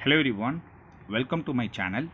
Hello everyone, welcome to my channel.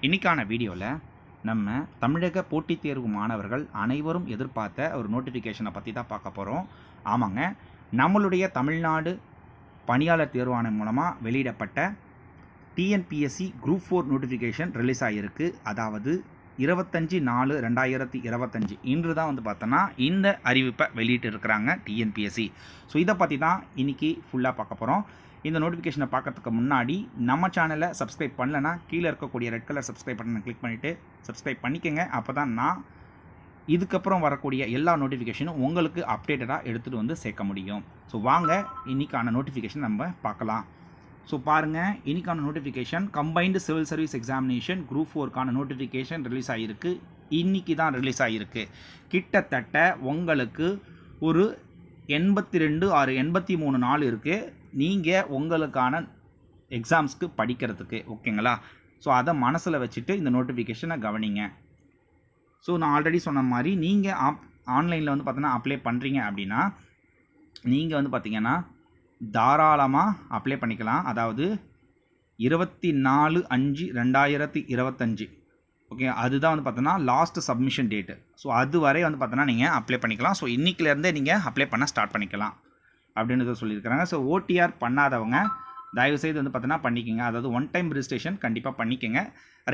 இன்றைக்கான வீடியோவில் நம்ம தமிழக போட்டித் தேர்வு மாணவர்கள் அனைவரும் எதிர்பார்த்த ஒரு நோட்டிஃபிகேஷனை பற்றி தான் பார்க்க போகிறோம். ஆமாங்க, நம்மளுடைய தமிழ்நாடு பணியாளர் தேர்வாணையம் மூலமாக வெளியிடப்பட்ட டிஎன்பிஎஸ்சி குரூப் 4 நோட்டிஃபிகேஷன் ரிலீஸ் ஆகிருக்கு. அதாவது 25/4/2025 இன்று தான் பார்த்தோன்னா இந்த அறிவிப்பை வெளியிட்டு இருக்கிறாங்க டிஎன்பிஎஸ்சி. ஸோ இதை பற்றி தான் இன்றைக்கி ஃபுல்லாக பார்க்க போகிறோம். இந்த நோட்டிஃபிகேஷனை பார்க்கறதுக்கு முன்னாடி நம்ம சேனலை சப்ஸ்கிரைப் பண்ணலைன்னா கீழே இருக்கக்கூடிய ரெட் கலர் சப்ஸ்கிரைப் பட்டனை கிளிக் பண்ணிவிட்டு சப்ஸ்கிரைப் பண்ணிக்கோங்க. அப்போ தான் நான் இதுக்கப்புறம் வரக்கூடிய எல்லா நோட்டிஃபிகேஷனும் உங்களுக்கு அப்டேட்டடாக எடுத்துகிட்டு வந்து சேர்க்க முடியும். ஸோ வாங்க இன்றைக்கான நோட்டிஃபிகேஷன் நம்ம பார்க்கலாம். ஸோ பாருங்கள், இன்றைக்கான notification combined civil service examination group 4க்கான நோட்டிஃபிகேஷன் ரிலீஸ் ஆகிருக்கு. இன்றைக்கி தான் ரிலீஸ் ஆகிருக்கு. கிட்டத்தட்ட உங்களுக்கு ஒரு 83 நாள் இருக்குது நீங்கள் உங்களுக்கான எக்ஸாம்ஸ்க்கு படிக்கிறதுக்கு. ஓகேங்களா? ஸோ அதை மனசில் வச்சுட்டு இந்த நோட்டிஃபிகேஷனை கவனிங்க. ஸோ நான் ஆல்ரெடி சொன்ன மாதிரி நீங்கள் ஆன்லைனில் பார்த்தீங்கன்னா அப்ளை பண்ணுறீங்க அப்படின்னா நீங்கள் பார்த்தீங்கன்னா தாராளமாக அப்ளை பண்ணிக்கலாம். அதாவது 24/5/2025 ஓகே, அதுதான் பார்த்தோன்னா லாஸ்ட் சப்மிஷன் டேட்டு. ஸோ அது வரை பார்த்தோன்னா நீங்கள் அப்ளை பண்ணிக்கலாம். ஸோ இன்றைக்கிலேருந்தே நீங்கள் அப்ளை பண்ண ஸ்டார்ட் பண்ணிக்கலாம் அப்படின்றத சொல்லியிருக்கிறாங்க. ஸோ ஓடிஆர் பண்ணாதவங்க தயவுசெய்து பார்த்தோன்னா பண்ணிக்கோங்க. அதாவது ஒன் டைம் ரிஜிஸ்ட்ரேஷன் கண்டிப்பாக பண்ணிக்கோங்க.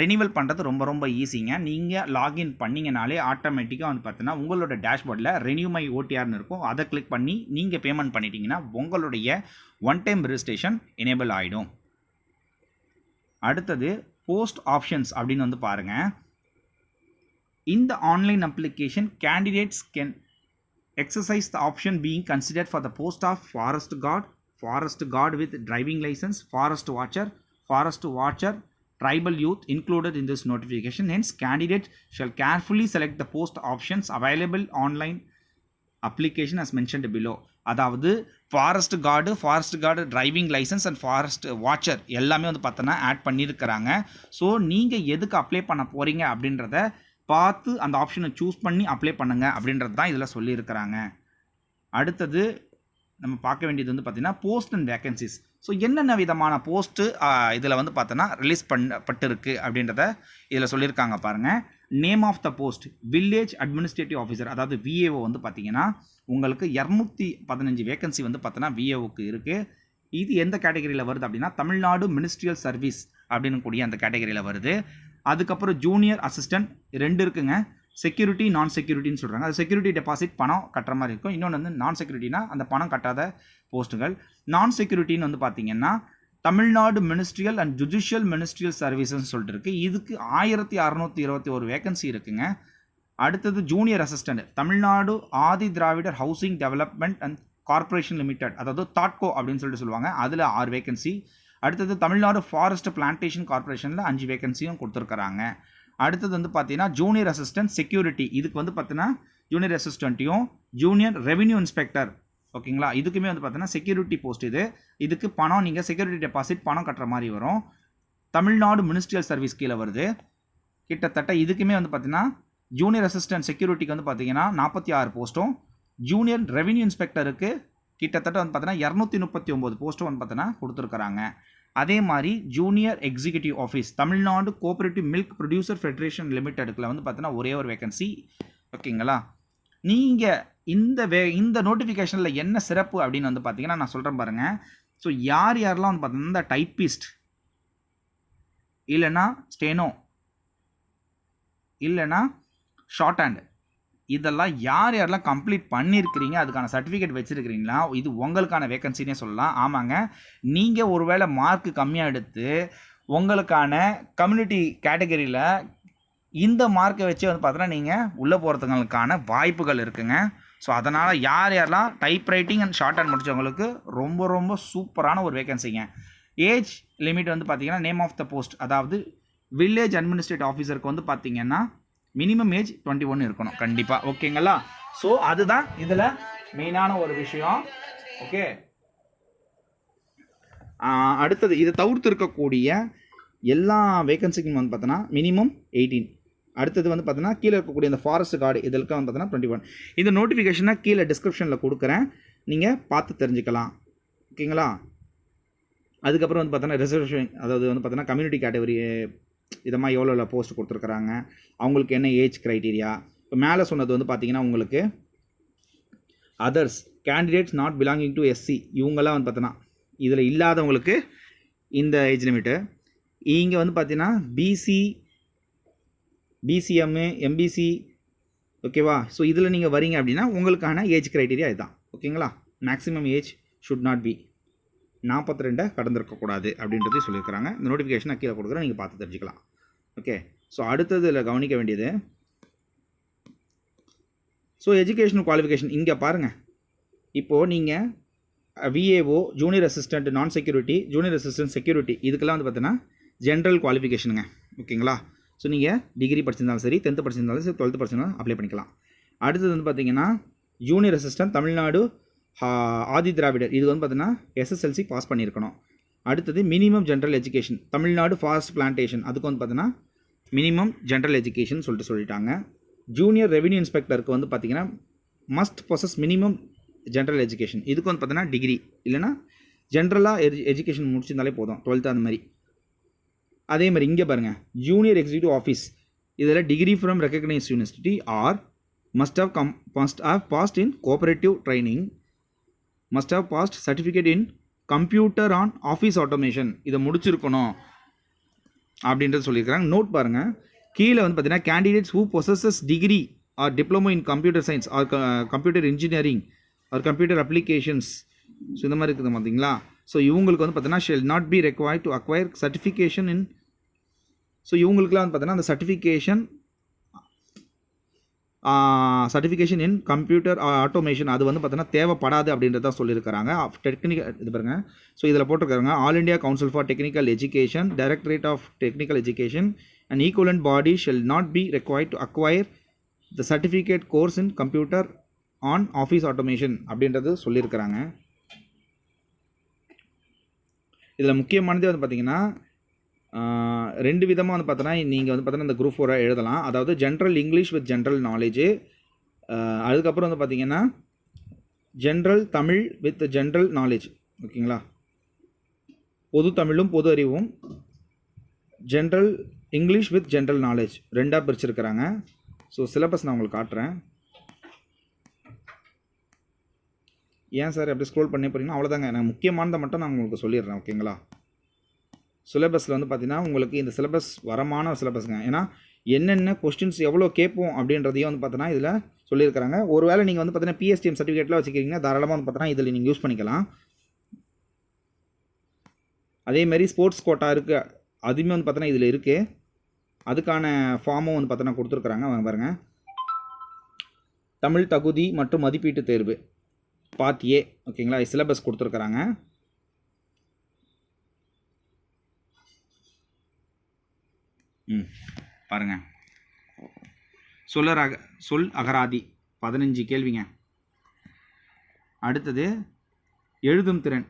ரெனிவல் பண்ணுறது ரொம்ப ரொம்ப ஈஸிங்க. நீங்கள் லாகின் பண்ணிங்கனாலே ஆட்டோமேட்டிக்காக பார்த்தோன்னா உங்களோட டேஷ்போர்டில் ரெனியூ மை ஓடிஆர்னு இருக்கும். அதை கிளிக் பண்ணி நீங்கள் பேமெண்ட் பண்ணிட்டீங்கன்னா உங்களுடைய ஒன் டைம் ரிஜிஸ்ட்ரேஷன் எனேபிள் ஆகிடும். அடுத்தது போஸ்ட் ஆப்ஷன்ஸ் அப்படின்னு பாருங்கள். இந்த online application candidates can exercise the option being considered for the post of forest guard with driving license, forest watcher, tribal youth included in this notification. Hence, candidates shall carefully select the post options available online application as mentioned below. அதாவது forest guard driving licence and forest watcher எல்லாமே பார்த்தோன்னா add பண்ணியிருக்கிறாங்க. So நீங்கள் எதுக்கு apply பண்ண போகிறீங்க அப்படின்றத பார்த்து அந்த ஆப்ஷனை சூஸ் பண்ணி அப்ளை பண்ணுங்கள் அப்படின்றது தான் இதில் சொல்லியிருக்கிறாங்க. அடுத்தது நம்ம பார்க்க வேண்டியது பார்த்தீங்கன்னா போஸ்ட் அண்ட் வேகன்சிஸ். ஸோ என்னென்ன விதமான போஸ்ட்டு இதில் பார்த்தோன்னா ரிலீஸ் பண்ணப்பட்டிருக்கு அப்படின்றத இதில் சொல்லியிருக்காங்க பாருங்கள். Name of the post village administrative officer, அதாவது விஏஓ பார்த்தீங்கன்னா உங்களுக்கு 215 வேகன்சி பார்த்தோன்னா விஏஓக்கு இருக்குது. இது எந்த கேட்டகரியில் வருது அப்படின்னா தமிழ்நாடு மினிஸ்ட்ரியல் சர்வீஸ் அப்படின்னு கூடிய அந்த கேட்டகரியில் வருது. அதுக்கப்புறம் ஜூனியர் அசிஸ்டன்ட் 2 இருக்குங்க. செக்யூரிட்டி நான் செக்யூரிட்டின்னு சொல்கிறாங்க. அது செக்யூரிட்டி டெபாசிட் பணம் கட்டுற மாதிரி இருக்கும். இன்னொன்று நான் செக்யூரிட்டினா அந்த பணம் கட்டாத போஸ்ட்டுகள். நான் செக்யூரிட்டின்னு பார்த்தீங்கன்னா Tamil Nadu ministerial and judicial ministerial சர்வீஸ்ன்னு சொல்லிட்டு இருக்குது. இதுக்கு 1621 வேகன்சி இருக்குங்க. அடுத்தது junior assistant Tamil Nadu Adi Dravidar housing development and corporation limited, அதாவது தாட்கோ அப்படின்னு சொல்லிட்டு சொல்லுவாங்க. அதில் 6 வேகன்சி. அடுத்தது தமிழ்நாடு ஃபாரஸ்ட் பிளான்டேஷன் கார்பரேஷனில் 5 வேகன்சியும் கொடுத்துருக்குறாங்க. அடுத்தது பார்த்தீங்கன்னா ஜூனியர் அசிஸ்டன்ட் செக்யூரிட்டி, இதுக்கு பார்த்தீங்கன்னா ஜூனியர் அசிஸ்டண்ட்டையும் ஜூனியர் ரெவென்யூ இன்ஸ்பெக்டர், ஓகேங்களா, இதுக்குமே பார்த்தீங்கன்னா செக்யூரிட்டி போஸ்ட். இதுக்கு பணம் நீங்கள் செக்யூரிட்டி டெபாசிட் பணம் கட்டுற மாதிரி வரும். தமிழ்நாடு மினிஸ்ட்ரியல் சர்வீஸ் கீழே வருது. கிட்டத்தட்ட இதுக்குமே பார்த்தீங்கன்னா ஜூனியர் அசிஸ்டன்ட் செக்யூரிட்டிக்கு பார்த்தீங்கன்னா 46 போஸ்ட்டும், ஜூனியர் ரெவென்யூ இன்ஸ்பெக்டருக்கு கிட்டத்தட்ட பார்த்தீங்கன்னா 239 போஸ்ட்டும் பார்த்தீங்கன்னா கொடுத்துருக்குறாங்க. அதே மாதிரி junior executive office Tamil Nadu cooperative milk producer federation லிமிடெடுக்கில் பார்த்தீங்கன்னா ஒரே ஒரு வேகன்சி. ஓகேங்களா? நீங்கள் இந்த நோட்டிஃபிகேஷனில் என்ன சிறப்பு அப்படின்னு பார்த்தீங்கன்னா நான் சொல்கிறேன் பாருங்கள். ஸோ யாரெல்லாம் பார்த்தீங்கன்னா இந்த டைப்பிஸ்ட் இல்லைன்னா ஸ்டெனோ இல்லைன்னா ஷார்ட் ஹேண்ட் இதெல்லாம் யாரெல்லாம் கம்ப்ளீட் பண்ணியிருக்கிறீங்க, அதுக்கான சர்டிஃபிகேட் வச்சுருக்கிறீங்களா, இது உங்களுக்கான வேகன்சினே சொல்லலாம். ஆமாங்க, நீங்கள் ஒருவேளை மார்க்கு கம்மியாக எடுத்து உங்களுக்கான கம்யூனிட்டி கேட்டகரியில் இந்த மார்க்கை வச்சு பார்த்தோன்னா நீங்கள் உள்ளே போகிறதுங்களுக்கான வாய்ப்புகள் இருக்குங்க. ஸோ அதனால் யாரெல்லாம் type writing and short hand முடித்தவங்களுக்கு ரொம்ப ரொம்ப சூப்பரான ஒரு வேகன்சிங்க. ஏஜ் லிமிட் பார்த்தீங்கன்னா நேம் ஆஃப் த போஸ்ட், அதாவது வில்லேஜ் அட்மினிஸ்ட்ரேட்டிவ் ஆஃபீஸருக்கு பார்த்தீங்கன்னா மினிமம் ஏஜ் 21 இருக்கணும் கண்டிப்பாக. ஓகேங்களா? ஸோ அதுதான் இதில் மெயினான ஒரு விஷயம். ஓகே, அடுத்தது இதை தவிர்த்து இருக்கக்கூடிய எல்லா வேகன்சிக்கும் பார்த்தோன்னா மினிமம் 18. அடுத்தது பார்த்தோன்னா கீழே இருக்கக்கூடிய இந்த ஃபாரஸ்ட் கார்டு இதற்கு பார்த்தோன்னா 21. இந்த நோட்டிஃபிகேஷனை கீழே டிஸ்கிரிப்ஷனில் கொடுக்குறேன், நீங்கள் பார்த்து தெரிஞ்சுக்கலாம். ஓகேங்களா? அதுக்கப்புறம் வந்து பார்த்தோன்னா ரிசர்வேஷன், அதாவது வந்து பார்த்தோன்னா கம்யூனிட்டி கேட்டகரி இதமாக எவ்வளோ போஸ்ட் கொடுத்துருக்குறாங்க, அவங்களுக்கு என்ன ஏஜ் க்ரைட்டீரியா. இப்போ மேலே சொன்னது வந்து பார்த்தீங்கன்னா உங்களுக்கு others candidates not belonging to SC, இவங்கெல்லாம் வந்து பார்த்தோன்னா இதில் இல்லாதவங்களுக்கு இந்த ஏஜ் லிமிட்டு. இங்கே வந்து பார்த்தீங்கன்னா பிசி, பிசிஎம்மு, எம்பிசி, ஓகேவா. ஸோ இதில் நீங்கள் வரீங்க அப்படின்னா உங்களுக்கான ஏஜ் க்ரைட்டீரியா இதுதான், ஓகேங்களா. Maximum age should not be 42 கடந்திருக்கக்கூடாது அப்படின்றதையும் சொல்லியிருக்கிறாங்க. இந்த நோட்டிஃபிகேஷனை கீழே கொடுக்குறேன், நீங்கள் பார்த்து தெரிஞ்சுக்கலாம். ஓகே, ஸோ அடுத்தது இதில் கவனிக்க வேண்டியது, ஸோ எஜுகேஷனல் குவாலிஃபிகேஷன் இங்கே பாருங்கள். இப்போது நீங்கள் விஏஓ, ஜூனியர் அசிஸ்டன்ட் நான் செக்யூரிட்டி, ஜூனியர் அசிஸ்டன்ட் செக்யூரிட்டி, இதுக்கெல்லாம் வந்து பார்த்தீங்கன்னா ஜென்ரல் குவாலிஃபிகேஷனுங்க, ஓகேங்களா. ஸோ நீங்கள் டிகிரி படிச்சிருந்தாலும் சரி, 10th படிச்சிருந்தாலும் சரி, 12th படிச்சிருந்தாலும் அப்ளை பண்ணிக்கலாம். அடுத்தது வந்து பார்த்தீங்கன்னா ஜூனியர் அசிஸ்டன்ட் தமிழ்நாடு ஆதி திராவிடர், இது வந்து பார்த்தீங்கன்னா எஸ்எஸ்எல்சி பாஸ் பண்ணியிருக்கணும். அடுத்தது minimum general education Tamil Nadu forest plantation, அதுக்கு வந்து பார்த்தீங்கன்னா மினிமம் ஜென்ரல் எஜுகேஷன் சொல்லிட்டாங்க. ஜூனியர் ரெவென்யூ இன்ஸ்பெக்டருக்கு வந்து பார்த்தீங்கன்னா must possess minimum general education, இதுக்கு வந்து பார்த்தீங்கன்னா டிகிரி இல்லைனா ஜென்ரலாக எஜுகேஷன் முடிச்சிருந்தாலே போதும், 12th அந்த மாதிரி. அதே மாதிரி இங்கே பாருங்கள், ஜூனியர் எக்ஸிக்யூட்டிவ் ஆஃபீஸ், இதில் degree from recognised university R must have passed in cooperative training, must have passed certificate in computer on office automation, இதை முடிச்சிருக்கணும் அப்படின்றது சொல்லியிருக்கிறாங்க. நோட் பாருங்கள், கீழே வந்து பார்த்தீங்கன்னா candidates who possesses degree or diploma in computer science or computer engineering or computer applications, so இந்த மாதிரி இருக்குது பார்த்தீங்களா. ஸோ இவங்களுக்கு வந்து பார்த்தீங்கன்னா shall not be required to acquire certification in, so இவங்களுக்குலாம் வந்து பார்த்தீங்கன்னா அந்த சர்டிஃபிகேஷன் இன் கம்ப்யூட்டர் ஆட்டோமேஷன் அது வந்து பார்த்தீங்கன்னா தேவைப்படாது அப்படின்றத சொல்லியிருக்கிறாங்க. டெக்னிக்கல் இது பாருங்கள், ஸோ இதில் போட்டிருக்காங்க all India council for technical education, directorate of technical education and equivalent body shall not be required to acquire the certificate course in computer on office automation அப்படின்றது சொல்லியிருக்கிறாங்க. இதில் முக்கியமானதே வந்து பார்த்திங்கன்னா 2 விதமாக வந்து பார்த்தோன்னா நீங்கள் வந்து பார்த்தோன்னா இந்த குரூப் 4 எழுதலாம். அதாவது general English with general knowledge, அதுக்கப்புறம் வந்து பார்த்திங்கன்னா general Tamil with general knowledge, ஓகேங்களா. பொது தமிழும் பொது அறிவும், general English with general knowledge 2ஆக பிரிச்சிருக்கிறாங்க. ஸோ சிலபஸ் நான் உங்களுக்கு காட்டுறேன். ஏன் சார் எப்படி ஸ்க்ரோல் பண்ணி போகிறீங்கன்னா அவ்வளோதாங்க, நான் முக்கியமானதை மட்டும் நான் உங்களுக்கு சொல்லிடுறேன், ஓகேங்களா. சிலபஸில் வந்து பார்த்தீங்கன்னா உங்களுக்கு இந்த சிலபஸ் வரமான சிலபஸ்ங்க. ஏன்னா என்னென்ன கொஸ்டின்ஸ் எவ்வளோ கேட்போம் அப்படின்றதையும் வந்து பார்த்தோன்னா இதில் சொல்லியிருக்கிறாங்க. ஒருவேளை நீங்கள் வந்து பார்த்தீங்கன்னா பிஎஸ்டிஎம் சர்டிஃபிகேட்டில் வச்சுக்கிறீங்கன்னா தாராளமாக வந்து பார்த்தோன்னா இதில் நீங்கள் யூஸ் பண்ணிக்கலாம். அதேமாதிரி ஸ்போர்ட்ஸ் கோட்டா இருக்குது, அதுவுமே வந்து பார்த்தோன்னா இதில் இருக்குது. அதுக்கான ஃபார்மும் வந்து பார்த்தோன்னா கொடுத்துருக்குறாங்க. வாங்க பாருங்கள், தமிழ் தகுதி மற்றும் மதிப்பீட்டு தேர்வு பார்ட் ஏ, ஓகேங்களா. சிலபஸ் கொடுத்துருக்குறாங்க. பாருங்கள், சொல் அகராதி 15 கேள்விங்க. அடுத்தது எழுதும் திறன்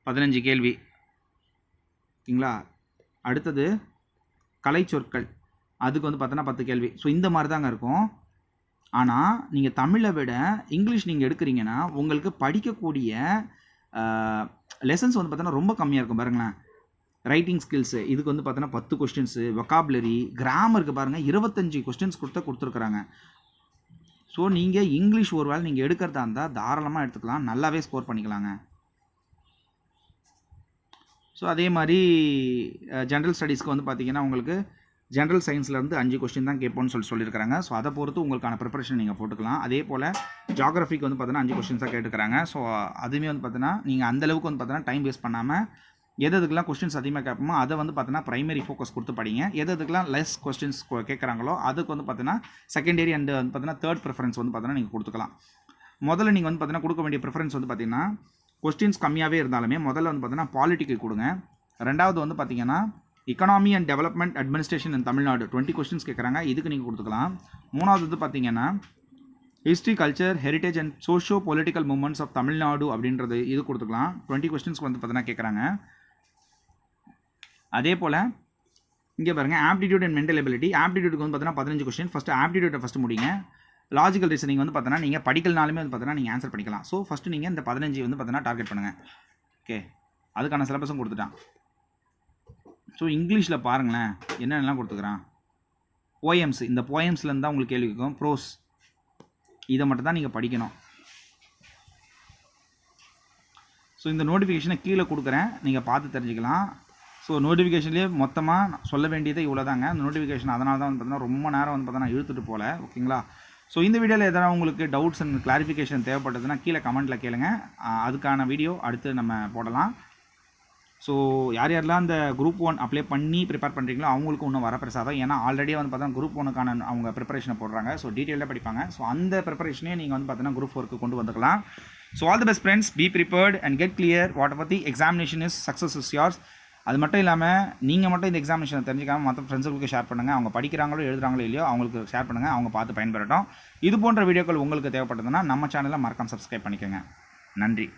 15 கேள்வி, ஓகேங்களா. அடுத்தது கலை சொற்கள், அதுக்கு வந்து பார்த்தோன்னா 10 கேள்வி. ஸோ இந்த மாதிரி தாங்க இருக்கும். ஆனால் நீங்கள் தமிழை விட இங்கிலீஷ் நீங்கள் எடுக்கிறீங்கன்னா உங்களுக்கு படிக்கக்கூடிய லெசன்ஸ் வந்து பார்த்தோன்னா ரொம்ப கம்மியாக இருக்கும். பாருங்களேன், ரைட்டிங் ஸ்கில்ஸு இதுக்கு வந்து பார்த்தோன்னா 10 கொஸ்டின்ஸு, வொக்காபுலரி, கிராமருக்கு பாருங்கள் 25 கொஸ்டின்ஸ் கொடுத்துருக்குறாங்க. ஸோ நீங்கள் இங்கிலீஷ் ஒரு வேளை நீங்கள் எடுக்கிறதா இருந்தால் தாராளமாக எடுத்துக்கலாம், நல்லாவே ஸ்கோர் பண்ணிக்கலாங்க. ஸோ அதே மாதிரி ஜென்ரல் ஸ்டடீஸ்க்கு வந்து பார்த்திங்கன்னா உங்களுக்கு ஜென்ரல் சயின்ஸ்லேருந்து 5 கொஸ்டின் தான் கேட்போன்னு சொல்லியிருக்காங்க. ஸோ அதை பொறுத்து உங்களுக்கான ப்ரிப்பரேஷன் நீங்கள் போட்டுக்கலாம். அதே போல் ஜியாகிரஃபிக்கு வந்து பார்த்தீங்கன்னா 5 கொஸ்டின்ஸாக கேட்டுக்கிறாங்க. ஸோ அதுவுமே வந்து பார்த்தீங்கன்னா நீங்கள் அந்தளவுக்கு வந்து பார்த்தீங்கன்னா டைம் வேஸ்ட் பண்ணாமல் எதுக்கெல்லாம் கொஸ்டின்ஸ் அதிகமாக கேட்போமோ அதை வந்து பார்த்தீங்கன்னா ப்ரைமரி ஃபோக்கஸ் கொடுத்து படிங்க. எதுக்கெல்லாம் லெஸ் கொஸ்டின்ஸ் கேட்குறாங்களோ அதுக்கு வந்து பார்த்தீங்கன்னா செகண்டரி அண்ட் வந்து பார்த்தீங்கன்னா தேர்ட் ப்ரிஃபரன்ஸ் வந்து பார்த்தீங்கன்னா நீங்கள் கொடுத்துக்கலாம். முதல்ல நீங்கள் வந்து பார்த்தீங்கன்னா கொடுக்க வேண்டிய ப்ரிஃபரன்ஸ் வந்து பார்த்தீங்கன்னா கொஸ்டின்ஸ் கம்மியாகவே இருந்தாலுமே முதல்ல வந்து பார்த்தீங்கன்னா பாலிட்டிக்கு கொடுங்க. ரெண்டாவது வந்து பார்த்தீங்கன்னா economy and development administration in Tamil Nadu 20 questions கேட்குறாங்க, இதுக்கு நீங்கள் கொடுத்துக்கலாம். மூணாவது வந்து பார்த்தீங்கன்னா history, culture, heritage and socio political movements of Tamil Nadu அப்படின்றது இது கொடுத்துக்கலாம். 20 கொஸ்டின்ஸ்க்கு வந்து பார்த்தீங்கன்னா கேட்குறாங்க. அதே போல் இங்கே பாருங்கள் ஆப்டிடியூட் அண்ட் மென்டல் எபிலிட்டி, ஆப்டிடியூடுக்கு வந்து பார்த்தீங்கன்னா 15 கொஸ்டின். ஃபஸ்ட்டு ஆப்டிடியூட்டை ஃபஸ்ட்டு முடிங்க. லாஜிக்கல் ரீசனிங் வந்து பார்த்தீங்கன்னா நீங்கள் படிக்கலனாலுமே வந்து பார்த்தீங்கன்னா நீங்கள் ஆன்சர் பண்ணிக்கலாம். ஸோ ஃபஸ்ட்டு நீங்கள் இந்த 15 வந்து பார்த்தீங்கன்னா டார்கெட் பண்ணுங்கள். ஓகே, அதுக்கான சிலபஸும் கொடுத்துட்டான். ஸோ இங்கிலீஷில் பாருங்களேன் என்னென்னலாம் கொடுத்துக்கிறான். போயம்ஸ், இந்த போயம்ஸ்லேருந்து தான் உங்களுக்கு கேள்வி இருக்கும். ப்ரோஸ், இதை மட்டும் தான் நீங்கள் படிக்கணும். ஸோ இந்த நோட்டிஃபிகேஷனை கீழே கொடுக்குறேன், நீங்கள் பார்த்து தெரிஞ்சுக்கலாம். ஸோ நோட்டிஃபிகேஷன்லேயே மொத்தமாக சொல்ல வேண்டியது இவ்வளோ தாங்க. அந்த நோட்டிஃபிகேஷன் அதனால தான் வந்து பார்த்தீங்கன்னா ரொம்ப நேரம் வந்து பார்த்தீங்கன்னா இழுத்துட்டு போகல. ஓகேங்களா? ஸோ இந்த வீடியோவில் எதனா உங்களுக்கு டவுட்ஸ் அண்ட் கிளாரிஃபிகேஷன் தேவைப்பட்டதுன்னா கீழே கமெண்ட்டில் கேளுங்க. அதுக்கான வீடியோ அடுத்து நம்ம போடலாம். ஸோ யார் யாரெல்லாம் அந்த குரூப் 1 அப்ளை பண்ணி ப்ரிப்பேர் பண்ணுறீங்களோ அவங்களுக்கு இன்னும் வர பிரசாதம். ஏன்னா ஆல்ரெடி வந்து பார்த்தா குரூப் 1க்கான அவங்க ப்ரிப்பரேஷனை போடுறாங்க. ஸோ டீட்டெயிலாக படிப்பாங்க. ஸோ அந்த ப்ரிப்பரேஷனே நீங்கள் வந்து பார்த்தீங்கன்னா குரூப் 4க்கு கொண்டு வந்துக்கலாம். So all the best friends, be prepared and get clear. What ever the examination is success is யார்ஸ். அது மட்டும் இல்லாமல் நீங்கள் மட்டும் இந்த எக்ஸாமினேஷனை தெரிஞ்சுக்காமல் மற்ற ஃப்ரெண்ட்ஸுக்கு ஷேர் பண்ணுங்கள். அவங்க படிக்கிறாங்களோ எழுதுறாங்களோ இல்லையோ அவங்களுக்கு ஷேர் பண்ணுங்கள், அவங்க பார்த்து பயன்பெறட்டும். இது போன்ற வீடியோக்கள் உங்களுக்கு தேவைப்பட்டதுன்னா நம்ம சேனலை மறக்காம சப்ஸ்கிரைப் பண்ணிக்கோங்க. நன்றி.